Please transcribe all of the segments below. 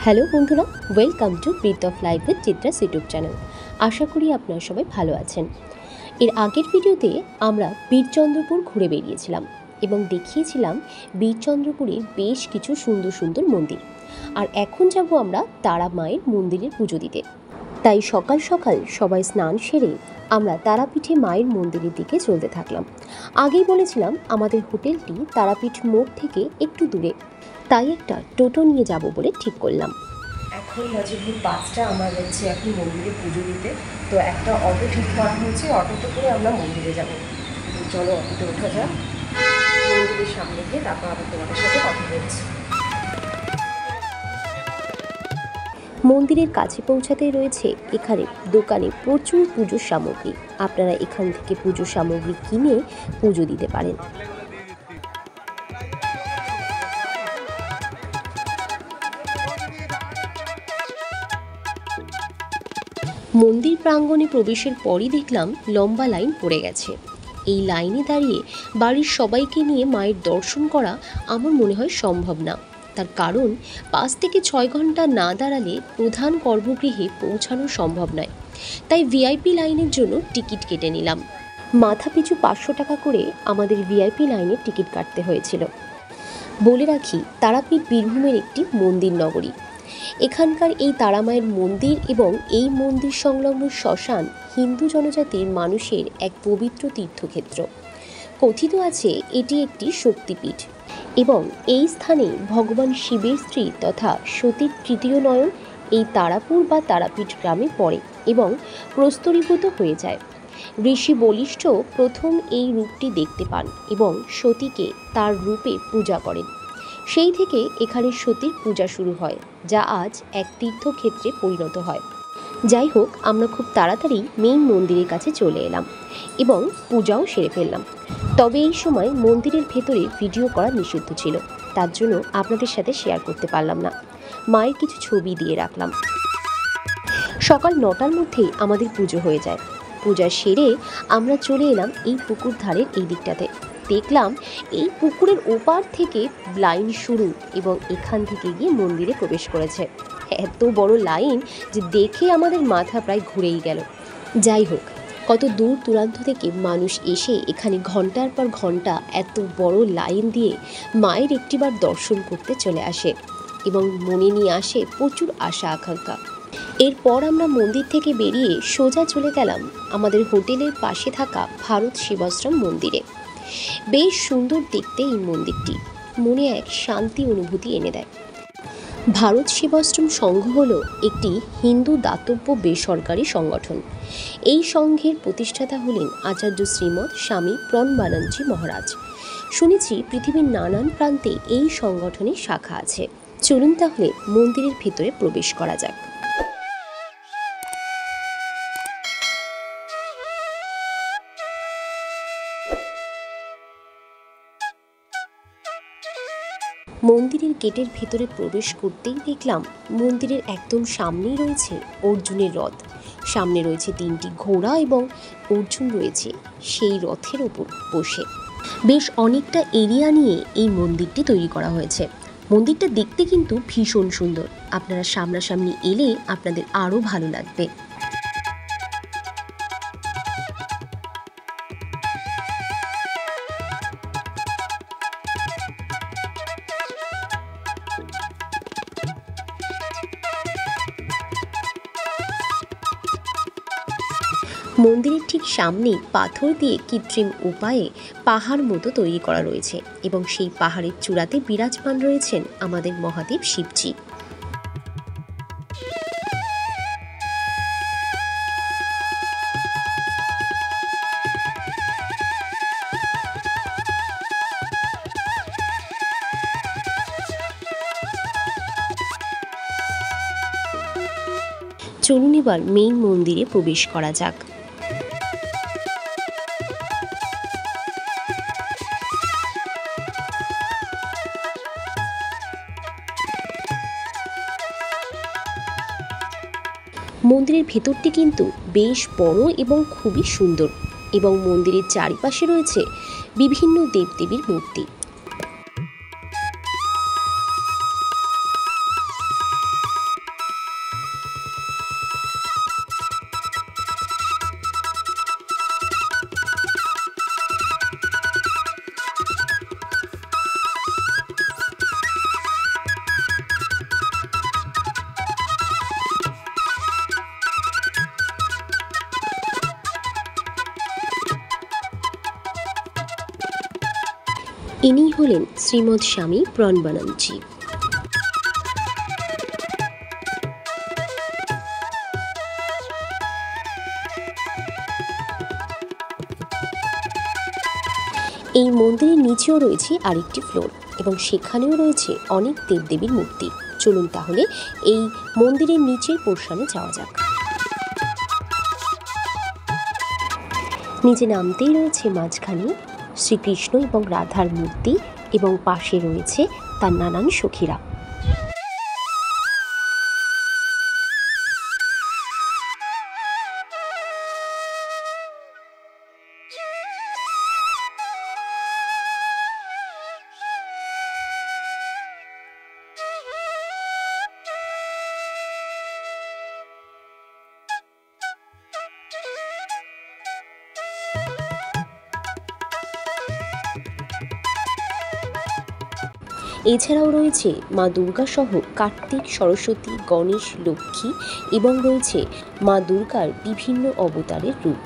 Hello বন্ধুরা, welcome to breath of life with Chitra's YouTube channel. আশা করি আপনারা সবাই ভালো আছেন। এর আগের ভিডিওতে আমরা বীরচন্দ্রপুর ঘুরে বেরিয়েছিলাম এবং দেখিয়েছিলাম বীরচন্দ্রপুরের বেশ কিছু সুন্দর সুন্দর মন্দির। আর এখন যাব আমরা তারা মায়ের মন্দিরের পুজো দিতে। তাই সকাল সকাল সবাই স্নান সেরে আমরা তারাপীঠে মায়ের মন্দিরের দিকে চলতে থাকলাম। আগেই বলেছিলাম আমাদের হোটেলটি তারাপীঠ মোড় থেকে একটু দূরে, তাই একটা টোটো নিয়ে যাব বলে ঠিক করলাম। এখন বাজে ভোর 5টা, আমরা যাচ্ছি এখন মন্দিরে পুজো দিতে। তো একটা অটো ঠিক করা হয়েছে, অটোতে করে আমরা মন্দিরে যাব। চলো অটোতে ওঠা যাক, মন্দিরের সামনে গিয়ে তারপর আবার তোমাদের সাথে কথা বলছি। মন্দিরের কাছে পৌঁছাতে রয়েছে এখানে দোকানে প্রচুর পুজোর সামগ্রী। আপনারা এখান থেকে পুজোর সামগ্রী কিনে পুজো দিতে পারেন। মন্দির প্রাঙ্গণে প্রবেশের পরই দেখলাম লম্বা লাইন পড়ে গেছে। এই লাইনে দাঁড়িয়ে বাড়ির সবাইকে নিয়ে মায়ের দর্শন করা আমার মনে হয় সম্ভব না। তার কারণ 5 থেকে 6 ঘন্টা না দাঁড়ালে প্রধান গর্ভগৃহে পৌঁছানো সম্ভব নয়। তাই ভিআইপি লাইনের জন্য টিকিট কেটে নিলাম। মাথা পিছু 500 টাকা করে আমাদের ভিআইপি লাইনের টিকিট কাটতে হয়েছিল। বলে রাখি, তারাপীঠ বীরভূমের একটি মন্দির নগরী। এখানকার এই তারামায়ের মন্দির এবং এই মন্দির সংলগ্ন শ্মশান হিন্দু জনজাতির মানুষের এক পবিত্র তীর্থক্ষেত্র। কথিত আছে এটি একটি শক্তিপীঠ এবং এই স্থানে ভগবান শিবের স্ত্রী তথা সতীর তৃতীয় নয়ন এই তারাপুর বা তারাপীঠ গ্রামে পড়ে এবং প্রস্তরীভূত হয়ে যায়। ঋষি বলিষ্ঠ প্রথম এই রূপটি দেখতে পান এবং সতীকে তার রূপে পূজা করেন। সেই থেকে এখানে সতীর পূজা শুরু হয়, যা আজ এক তীর্থক্ষেত্রে পরিণত হয়। যাই হোক, আমরা খুব তাড়াতাড়ি মেইন মন্দিরের কাছে চলে এলাম এবং পূজাও সেরে ফেললাম। তবে এই সময় মন্দিরের ভেতরে ভিডিও করা নিষিদ্ধ ছিল, তার জন্য আপনাদের সাথে শেয়ার করতে পারলাম না। মায়ের কিছু ছবি দিয়ে রাখলাম। সকাল 9টার মধ্যেই আমাদের পুজো হয়ে যায়। পূজা সেরে আমরা চলে এলাম এই পুকুর ধারের এই দিকটাতে। দেখলাম এই পুকুরের ওপার থেকে লাইন শুরু এবং এখান থেকে গিয়ে মন্দিরে প্রবেশ করেছে। এত বড় লাইন যে দেখে আমাদের মাথা প্রায় ঘুরেই গেল। যাই হোক, কত দূর দূরান্ত থেকে মানুষ এসে এখানে ঘন্টার পর ঘন্টা এত বড় লাইন দিয়ে মায়ের একটিবার দর্শন করতে চলে আসে এবং মনে নিয়ে আসে প্রচুর আশা আকাঙ্ক্ষা। এরপর আমরা মন্দির থেকে বেরিয়ে সোজা চলে গেলাম আমাদের হোটেলের পাশে থাকা ভারত সেবাশ্রম মন্দিরে। বেশ সুন্দর দেখতে এই মন্দিরটি, মনে এক শান্তি অনুভূতি এনে দেয়। ভারত সেবাশ্রম সংঘ হল একটি হিন্দু দাতব্য বেসরকারি সংগঠন। এই সংঘের প্রতিষ্ঠাতা হলেন আচার্য শ্রীমৎ স্বামী প্রণবানন্দজি মহারাজ। শুনেছি পৃথিবীর নানান প্রান্তে এই সংগঠনের শাখা আছে। চলুন তাহলে মন্দিরের ভেতরে প্রবেশ করা যাক। মন্দিরের গেটের ভেতরে প্রবেশ করতেই দেখলাম মন্দিরের একদম সামনেই রয়েছে অর্জুনের রথ। সামনে রয়েছে 3টি ঘোড়া এবং অর্জুন রয়েছে সেই রথের ওপর বসে। বেশ অনেকটা এরিয়া নিয়ে এই মন্দিরটি তৈরি করা হয়েছে। মন্দিরটা দেখতে কিন্তু ভীষণ সুন্দর। আপনারা সামনাসামনি এলে আপনাদের আরও ভালো লাগবে। মন্দিরের ঠিক সামনেই পাথর দিয়ে কৃত্রিম উপায়ে পাহাড় মতো তৈরি করা রয়েছে এবং সেই পাহাড়ের চূড়াতে বিরাজমান রয়েছেন আমাদের মহাদেব শিবজি। চলুন এবার মেইন মন্দিরে প্রবেশ করা যাক। মন্দিরের ভেতরটি কিন্তু বেশ বড় এবং খুবই সুন্দর এবং মন্দিরের চারিপাশে রয়েছে বিভিন্ন দেবদেবীর মূর্তি। ইনি হলেন শ্রীমৎ স্বামী প্রাণবানন্দজি। এই মন্দিরের নিচেও রয়েছে আরেকটি ফ্লোর এবং সেখানেও রয়েছে অনেক দেবদেবীর মূর্তি। চলুন তাহলে এই মন্দিরের নিচের পোর্শনে যাওয়া যাক। নিচে নামতেই রয়েছে মাঝখানে শ্রীকৃষ্ণ এবং রাধার মূর্তি এবং পাশে রয়েছে তার নানান সখীরা। এছাড়াও রয়েছে মা দুর্গা সহ কার্তিক, সরস্বতী, গণেশ, লক্ষ্মী এবং রয়েছে মা দুর্গার বিভিন্ন অবতারের রূপ।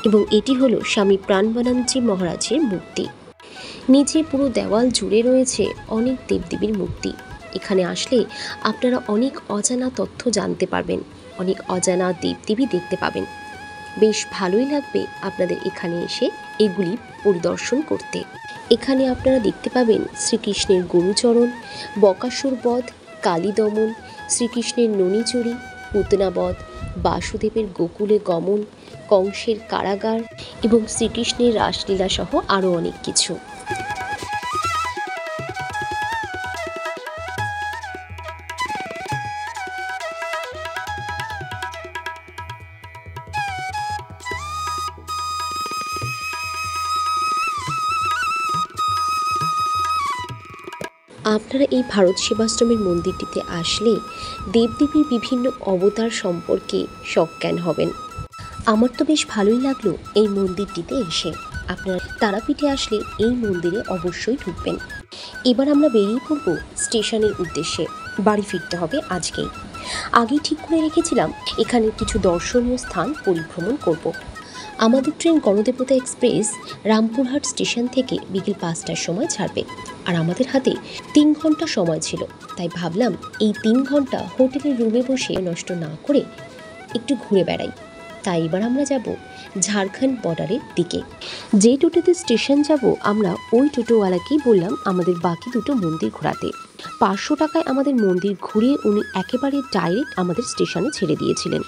এবং এটি হলো স্বামী প্রাণবানন্দজি মহারাজের মূর্তি। নিচে পুরো দেওয়াল জুড়ে রয়েছে অনেক দেবদেবীর মূর্তি। এখানে আসলে আপনারা অনেক অজানা তথ্য জানতে পারবেন, অনেক অজানা দেবদেবী দেখতে পাবেন। বেশ ভালোই লাগবে আপনাদের এখানে এসে এগুলি পরিদর্শন করতে। এখানে আপনারা দেখতে পাবেন শ্রীকৃষ্ণের গরুচরণ, বকাসুর বধ, কালী দমন, শ্রীকৃষ্ণের ননীচুরি, পুতনাবধ, বাসুদেবের গোকুলে গমন, কংসের কারাগার এবং শ্রীকৃষ্ণের রাসলীলা সহ আরও অনেক কিছু। আপনারা এই ভারত সেবাশ্রমের মন্দিরটিতে আসলে দেবদেবীর বিভিন্ন অবতার সম্পর্কে সজ্ঞান হবেন। আমার তো বেশ ভালোই লাগলো এই মন্দিরটিতে এসে। আপনারা তারাপীঠে আসলে এই মন্দিরে অবশ্যই ঢুকবেন। এবার আমরা বেরিয়ে পড়ব স্টেশনের উদ্দেশ্যে। বাড়ি ফিরতে হবে আজকেই। আগেই ঠিক করে রেখেছিলাম এখানে কিছু দর্শনীয় স্থান পরিভ্রমণ করব। আমাদের train Ganadevata express Rampurhat station থেকে বিকেল 5টার সময় ছাড়বে, আর আমাদের হাতে 3 ঘন্টা সময় ছিল। তাই ভাবলাম এই 3 ঘন্টা হোটেলের রুমে বসে নষ্ট না করে একটু ঘুরে বেড়াই। তাই এবার আমরা যাব ঝাড়খণ্ড বর্ডারের দিকে। যে টোটোতে স্টেশন যাব আমরা ওই টোটোওয়ালাকেই বললাম আমাদের বাকি দুটো মন্দির ঘোরাতে। 500 টাকায় আমাদের মন্দির ঘুরিয়ে উনি একেবারে ডাইরেক্ট আমাদের স্টেশনে ছেড়ে দিয়েছিলেন।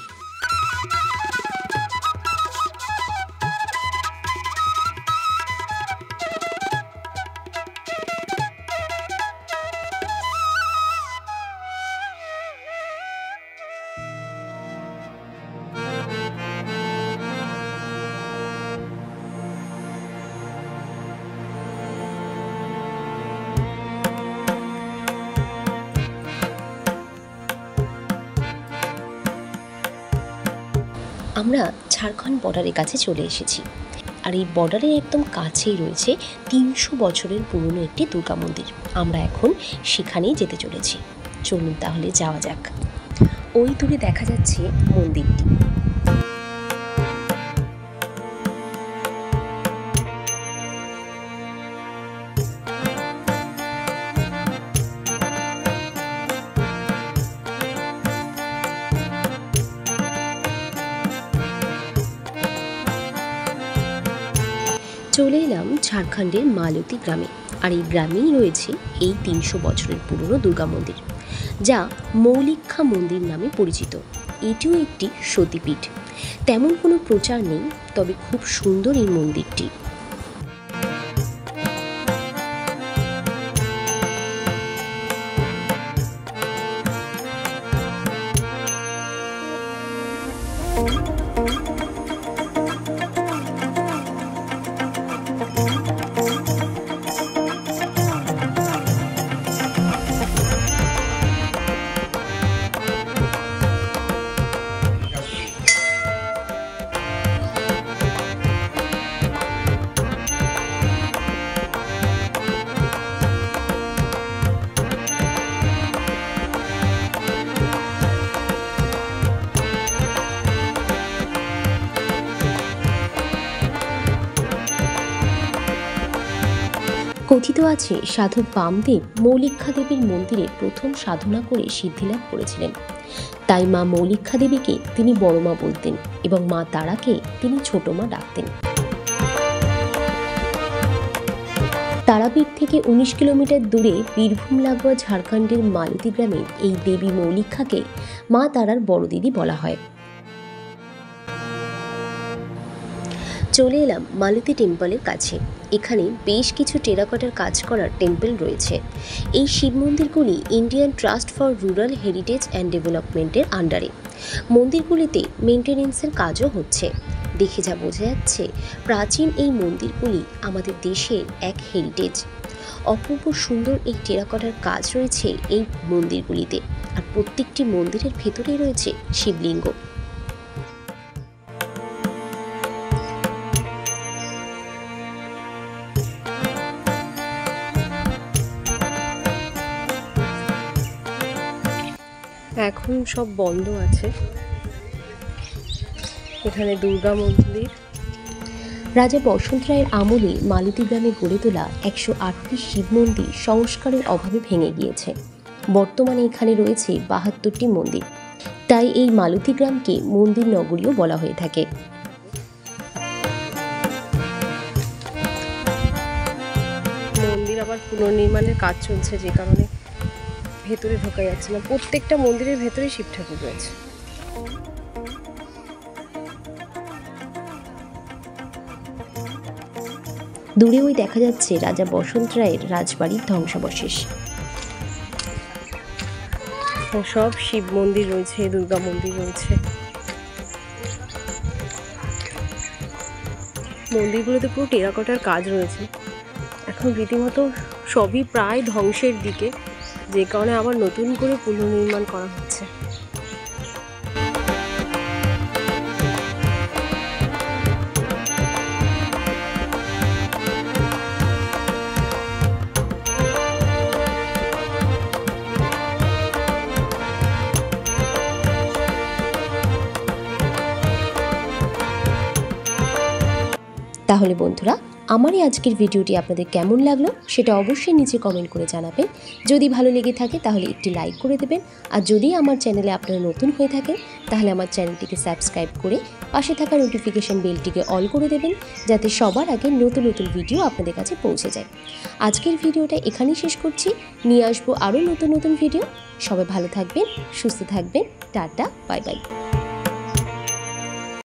আমরা ঝাড়খণ্ড বর্ডারের কাছে চলে এসেছি, আর এই বর্ডারের একদম কাছেই রয়েছে 300 বছরের পুরনো একটি দুর্গা মন্দির। আমরা এখন সেখানেই যেতে চলেছি। চলুন তাহলে যাওয়া যাক। ওই দূরে দেখা যাচ্ছে মন্দিরটি। চলে এলাম ঝাড়খণ্ডের মালতী গ্রামে, আর এই গ্রামেই রয়েছে এই 300 বছরের পুরনো দুর্গা মন্দির, যা মৌলিক্ষা মন্দির নামে পরিচিত। এটিও একটি সতীপীঠ। তেমন কোনো প্রচার নেই, তবে খুব সুন্দর এই মন্দিরটি। কথিত আছে সাধক বামদেব মৌলিক্ষা দেবীর মন্দিরে প্রথম সাধনা করে সিদ্ধিলাভ করেছিলেন। তাই মা মৌলিক্ষা দেবীকে তিনি বড় মা বলতেন এবং মা তারাকে তিনি ছোট মা ডাকতেন। তারাপীঠ থেকে 19 কিলোমিটার দূরে বীরভূম লাগোয়া ঝাড়খণ্ডের মালতী গ্রামের এই দেবী মৌলিক্ষাকে মা তারার বড় দিদি বলা হয়। চলে এলাম মালতী টেম্পলের কাছে। এখানে বেশ কিছু টেরাকোটার কাজ করার টেম্পল রয়েছে। এই শিব মন্দিরগুলি Indian trust for rural heritage and ডেভেলপমেন্টের আন্ডারে। মন্দিরগুলিতে মেনটেনেন্সের কাজও হচ্ছে। দেখে যা বোঝা যাচ্ছে, প্রাচীন এই মন্দিরগুলি আমাদের দেশের এক হেরিটেজ। অপূর্ব সুন্দর এই টেরাকোটার কাজ রয়েছে এই মন্দিরগুলিতে, আর প্রত্যেকটি মন্দিরের ভেতরেই রয়েছে শিবলিঙ্গ। এখন সব বন্ধ আছে। এখানে দুর্গা মন্দির। রাজা বসন্ত রায়ের আমলে মালতী গ্রামে গড়ে তোলা 108টি শিব মন্দির সংস্কারের অভাবে ভেঙে গিয়েছে। বর্তমানে এখানে রয়েছে 72টি মন্দির। তাই এই মালতী গ্রামকে মন্দির নগরীও বলা হয়ে থাকে। মন্দির আবার পুনর্নির্মাণের কাজ চলছে, যে কারণে ভেতরে ঢোকা যাচ্ছে না। প্রত্যেকটা মন্দিরের ভেতরে শিব ঠাকুর রয়েছে। দূরে ওই দেখা যাচ্ছে রাজা বসন্ত রায়ের রাজবাড়ির ধ্বংসাবশেষ। সব শিব মন্দির রয়েছে, দুর্গা মন্দির রয়েছে। মন্দিরগুলোতে পুরো টেরাকোটার কাজ রয়েছে। এখন রীতিমতো সবই প্রায় ধ্বংসের দিকে, যে কারণে আবার নতুন করে পুনর্নির্মাণ করা হচ্ছে। তাহলে বন্ধুরা, আমার এই আজকের ভিডিওটি আপনাদের কেমন লাগলো সেটা অবশ্যই নিচে কমেন্ট করে জানাবেন। যদি ভালো লেগে থাকে তাহলে একটি লাইক করে দেবেন, আর যদি আমার চ্যানেলে আপনারা নতুন হয়ে থাকেন তাহলে আমার চ্যানেলটিকে সাবস্ক্রাইব করে পাশে থাকা নোটিফিকেশন বেলটিকে অল করে দেবেন, যাতে সবার আগে নতুন নতুন ভিডিও আপনাদের কাছে পৌঁছে যায়। আজকের ভিডিওটা এখানেই শেষ করছি। নিয়ে আসবো আরও নতুন নতুন ভিডিও। সবাই ভালো থাকবেন, সুস্থ থাকবেন। Tata, bye bye.